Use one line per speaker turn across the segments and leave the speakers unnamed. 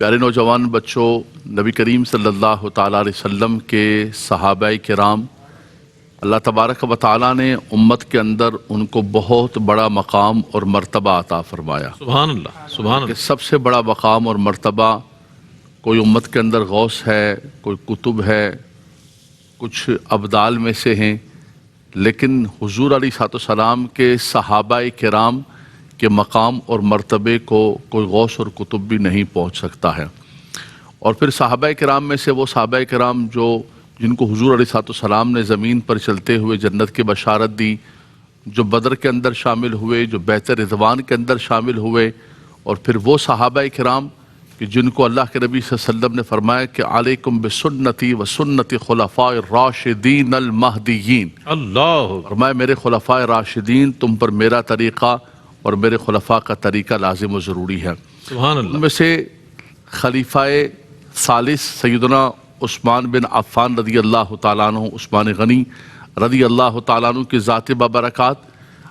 پیارے نوجوان بچوں، نبی کریم صلی اللہ تعالیٰ علیہ وسلم کے صحابہ کرام، اللہ تبارک و تعالیٰ نے امت کے اندر ان کو بہت بڑا مقام اور مرتبہ عطا فرمایا۔
سبحان اللہ، سبحان
کہ
اللہ۔
سب سے بڑا مقام اور مرتبہ، کوئی امت کے اندر غوث ہے، کوئی کتب ہے، کچھ ابدال میں سے ہیں، لیکن حضور علیہ الصلوۃ والسلام کے صحابہ کرام کے مقام اور مرتبے کو کوئی غوث اور کتب بھی نہیں پہنچ سکتا ہے۔ اور پھر صحابہ کرام میں سے وہ صحابہ کرام جن کو حضور علیہ الصلوۃ والسلام نے زمین پر چلتے ہوئے جنت کی بشارت دی، جو بدر کے اندر شامل ہوئے، جو بیعت رضوان کے اندر شامل ہوئے، اور پھر وہ صحابہ کرام کہ جن کو اللہ کے نبی صلی اللہ علیہ وسلم نے فرمایا کہ علیکم بسنتی و سنت خلفاء الراشدین المہدیین،
اللہ
فرمایا میرے خلفاء راشدین تم پر میرا طریقہ اور میرے خلفاء کا طریقہ لازم و ضروری ہے۔
سبحان
ان
اللہ۔
میں سے خلیفہ ثالث سیدنا عثمان بن عفان رضی اللہ تعالیٰ عنہ، عثمان غنی رضی اللہ تعالیٰ عنہ کی ذات ببرکات،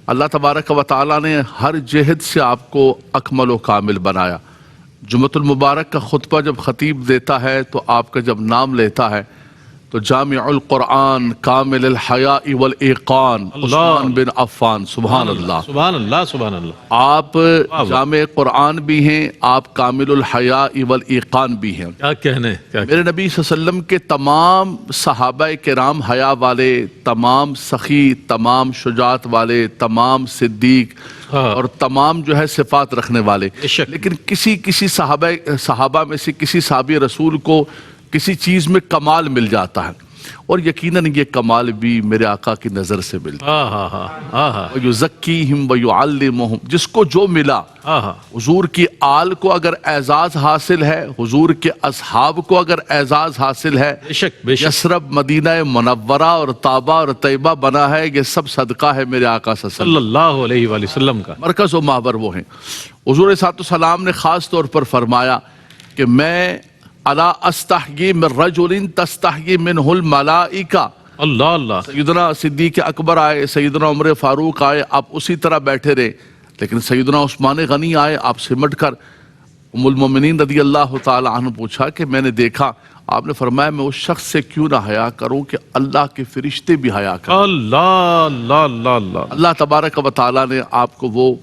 اللہ تبارک و تعالیٰ نے ہر جہد سے آپ کو اکمل و کامل بنایا۔ جمعۃ المبارک کا خطبہ جب خطیب دیتا ہے تو آپ کا جب نام لیتا ہے تو جامع القرآن کامل الحیاء والایقان عثمان بن عفان، سبحان اللہ۔
سبحان اللہ، سبحان اللہ۔
آپ جامع قرآن بھی ہیں، آپ کامل الحیاء والایقان بھی ہیں۔
کیا کہنے، کیا
میرے نبی صلی اللہ علیہ وسلم کے تمام صحابہ کرام حیا والے، تمام سخی، تمام شجاعت والے، تمام صدیق اور تمام جو ہے صفات رکھنے والے، لیکن کسی صحابہ میں سے کسی صحابی رسول کو کسی چیز میں کمال مل جاتا ہے، اور یقیناً یہ کمال بھی میرے آقا کی نظر سے ملتا ہے۔ وَيُزَكِّيهِمْ وَيُعَلِّمُهُمْ، جس کو جو ملا، حضور کی آل کو اگر اعزاز حاصل ہے، حضور کے اصحاب کو اگر اعزاز حاصل ہے، یثرب مدینہ منورہ اور طابہ اور طیبہ بنا ہے، یہ سب صدقہ ہے میرے آقا
صلی اللہ علیہ وآلہ وسلم کا۔
مرکز و محور وہ ہیں۔ حضور صلی اللہ علیہ وسلم نے خاص طور پر فرمایا کہ میں الا استحیی من رجل تستحیی منہ الملائکہ۔
اللہ اللہ۔
سیدنا صدیق اکبر آئے، سیدنا عمر فاروق آئے، آپ اسی طرح بیٹھے رہے، لیکن سیدنا عثمان غنی آئے، آپ سمٹ کر ام المومنین رضی اللہ تعالی عنہ پوچھا کہ میں نے دیکھا، آپ نے فرمایا میں اس شخص سے کیوں نہ حیا کروں کہ اللہ کے فرشتے بھی حیا کریں۔
اللہ اللہ اللہ اللہ۔
اللہ تبارک و تعالی نے آپ کو وہ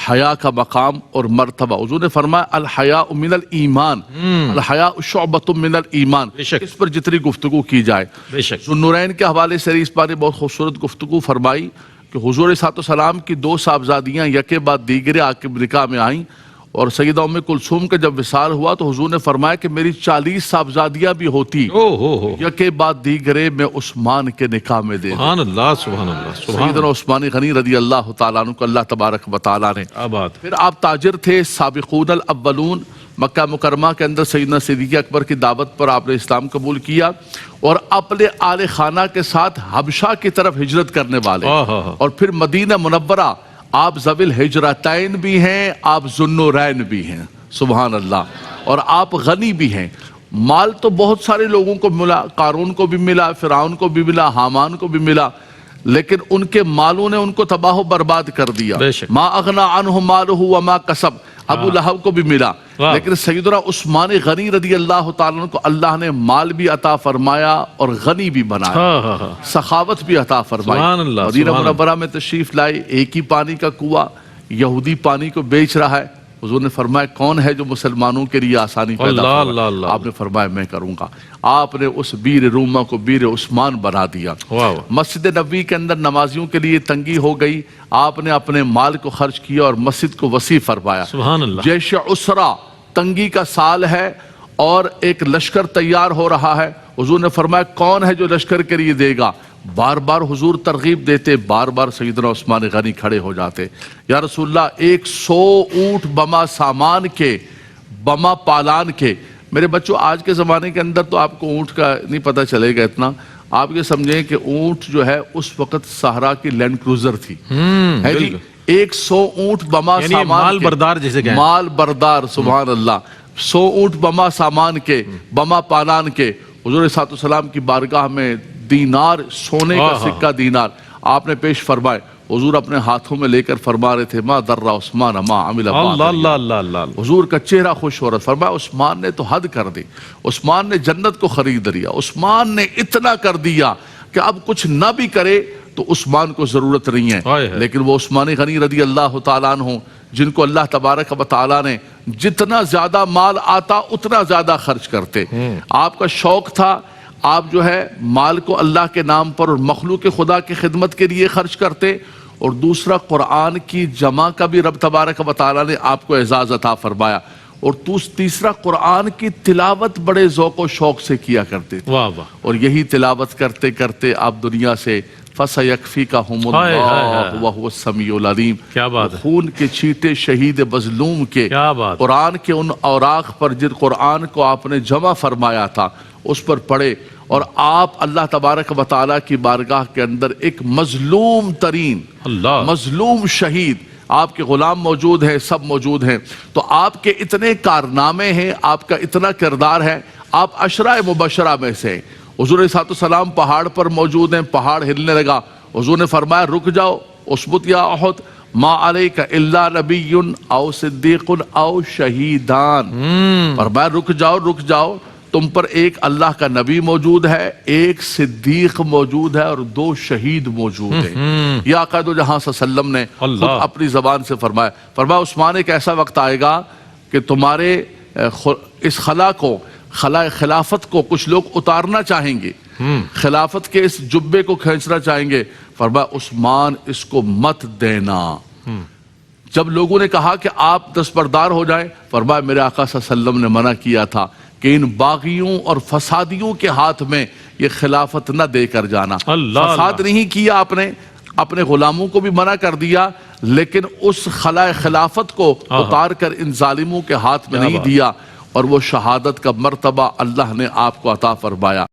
حیا کا مقام اور مرتبہ، حضور نے فرمایا الحیاء من الایمان، الحیاء شعبۃ من الایمان، اس پر جتنی گفتگو کی جائے۔ ذوالنورین کے حوالے سے اس بار نے بہت خوبصورت گفتگو فرمائی کہ حضور صلی اللہ علیہ وسلم کی دو صاحبزادیاں یکے بعد دیگرے عاقب نکاح میں آئیں، اور سیدہ ام کلثوم کا جب وصال ہوا تو حضور نے فرمایا کہ میری 40 صاحبزادیاں بھی ہوتی، یکے بعد دیگرے میں عثمان کے نکاح میں دے۔
سبحان اللہ، سبحان اللہ۔
سیدنا عثمان غنی رضی اللہ تعالیٰ عنہ کو اللہ تبارک و تعالیٰ نے، پھر آپ تاجر تھے، سابقون الاولون، مکہ مکرمہ کے اندر سیدنا صدیق اکبر کی دعوت پر آپ نے اسلام قبول کیا، اور اپنے آل خانہ کے ساتھ حبشہ کی طرف ہجرت کرنے والے، اور پھر مدینہ منورہ آپ ذوی الہجرتین بھی ہیں، آپ ذوالنورین بھی ہیں، سبحان اللہ، اور آپ غنی بھی ہیں۔ مال تو بہت سارے لوگوں کو ملا، قارون کو بھی ملا، فرعون کو بھی ملا، حامان کو بھی ملا، لیکن ان کے مالوں نے ان کو تباہ و برباد کر دیا۔ ما اغنا عنہ مالہ وما کسب، ابو لہب کو بھی ملا، لیکن سیدنا عثمان غنی رضی اللہ تعالیٰ عنہ کو اللہ نے مال بھی عطا فرمایا اور غنی بھی بنایا، سخاوت بھی عطا فرمائی۔ مدینہ منورہ میں تشریف لائے، ایک ہی پانی کا کنواں، یہودی پانی کو بیچ رہا ہے، حضور نے فرمایا کون ہے جو مسلمانوں کے لیے آسانی پیدا کرے؟ آپ نے فرمایا میں کروں گا۔ آپ نے اس بیر رومہ کو بیر عثمان بنا دیا۔ مسجد نبوی کے اندر نمازیوں کے لیے تنگی ہو گئی، آپ نے اپنے مال کو خرچ کیا اور مسجد کو وسیع فرمایا۔ جیش عسرہ، تنگی کا سال ہے اور ایک لشکر تیار ہو رہا ہے، حضور نے فرمایا کون ہے جو لشکر کے لیے دے گا؟ بار بار حضور ترغیب دیتے، بار بار سیدنا عثمان غنی کھڑے ہو جاتے، یا رسول اللہ 100 اونٹ بما سامان کے، بما پالان کے۔ میرے بچوں آج کے زمانے کے اندر تو آپ کو اونٹ کا نہیں پتہ چلے گا اتنا، آپ یہ سمجھیں کہ اونٹ جو ہے اس وقت صحرا کی لینڈ کروزر تھی، 100 اونٹ بما سامان،
مال بردار جیسے کہیں،
مال بردار، سبحان اللہ، 100 اونٹ بما سامان کے، بما پالان کے۔ حضور صلی اللہ علیہ وسلم کی بارگاہ میں دینار، سونے کا سکہ دینار آپ نے پیش فرمائے، حضور اپنے ہاتھوں میں لے کر فرما رہے تھے ما در عثمان ما عمل بعد
اللہ اللہ اللہ اللہ
حضور کا چہرہ خوش ہو رہا، فرمایا عثمان نے تو حد کر دی، عثمان نے جنت کو خرید لیا، عثمان نے اتنا کر دیا کہ اب کچھ نہ بھی کرے تو عثمان کو ضرورت نہیں ہے۔ لیکن وہ عثمان غنی رضی اللہ تعالیٰ عنہ جن کو اللہ تبارک و تعالیٰ نے جتنا زیادہ مال آتا اتنا زیادہ خرچ کرتے، آپ کا شوق تھا آپ جو ہے مال کو اللہ کے نام پر اور مخلوق خدا کی خدمت کے لیے خرچ کرتے، اور دوسرا قرآن کی جمع کا بھی رب تبارک و تعالیٰ نے آپ کو اعزاز عطا فرمایا، اور تیسرا قرآن کی تلاوت بڑے ذوق و شوق سے کیا کرتے تھے،
واہ واہ
اور یہی تلاوت کرتے کرتے آپ دنیا سے فَسَيَكْفِيكَهُمُ اللَّهُ وَهُوَ السَّمِيعُ الْعَلِيمُ،
کیا بات ہے،
خون کے چھینٹے شہید مظلوم کے
کیا بات،
قرآن کے ان اوراق پر جن قرآن کو آپ نے جمع فرمایا تھا اس پر پڑھے، اور آپ اللہ تبارک و تعالیٰ کی بارگاہ کے اندر ایک مظلوم ترین
اللہ
مظلوم شہید، آپ کے غلام موجود ہیں، سب موجود ہیں، تو آپ کے اتنے کارنامے ہیں، آپ کا اتنا کردار ہے، آپ عشرہ مبشرہ میں سے۔ حضور علیہ السلام پہاڑ پر موجود ہیں، پہاڑ ہلنے لگا، حضور نے فرمایا رک جاؤ، اثبت یا احد ما علیک الا نبی او صدیق او شہیدان، فرمایا رک جاؤ، تم پر ایک اللہ کا نبی موجود ہے، ایک صدیق موجود ہے، اور 2 شہید موجود ہیں۔ یہ آقا دو جہاں صلی اللہ علیہ وسلم نے خود اپنی زبان سے فرمایا عثمان ایک ایسا وقت آئے گا کہ تمہارے اس خلا خلافت کو کچھ لوگ اتارنا چاہیں گے، خلافت کے اس جبے کو کھینچنا چاہیں گے، فرمایا عثمان اس کو مت دینا۔ جب لوگوں نے کہا کہ آپ دستبردار ہو جائیں، فرمایا میرے آقا صلی اللہ علیہ وسلم نے منع کیا تھا کہ ان باغیوں اور فسادیوں کے ہاتھ میں یہ خلافت نہ دے کر جانا۔ فساد نہیں کیا آپ نے، اپنے غلاموں کو بھی منع کر دیا، لیکن اس خلا خلافت کو اتار کر ان ظالموں کے ہاتھ میں نہیں دیا، اور وہ شہادت کا مرتبہ اللہ نے آپ کو عطا فرمایا۔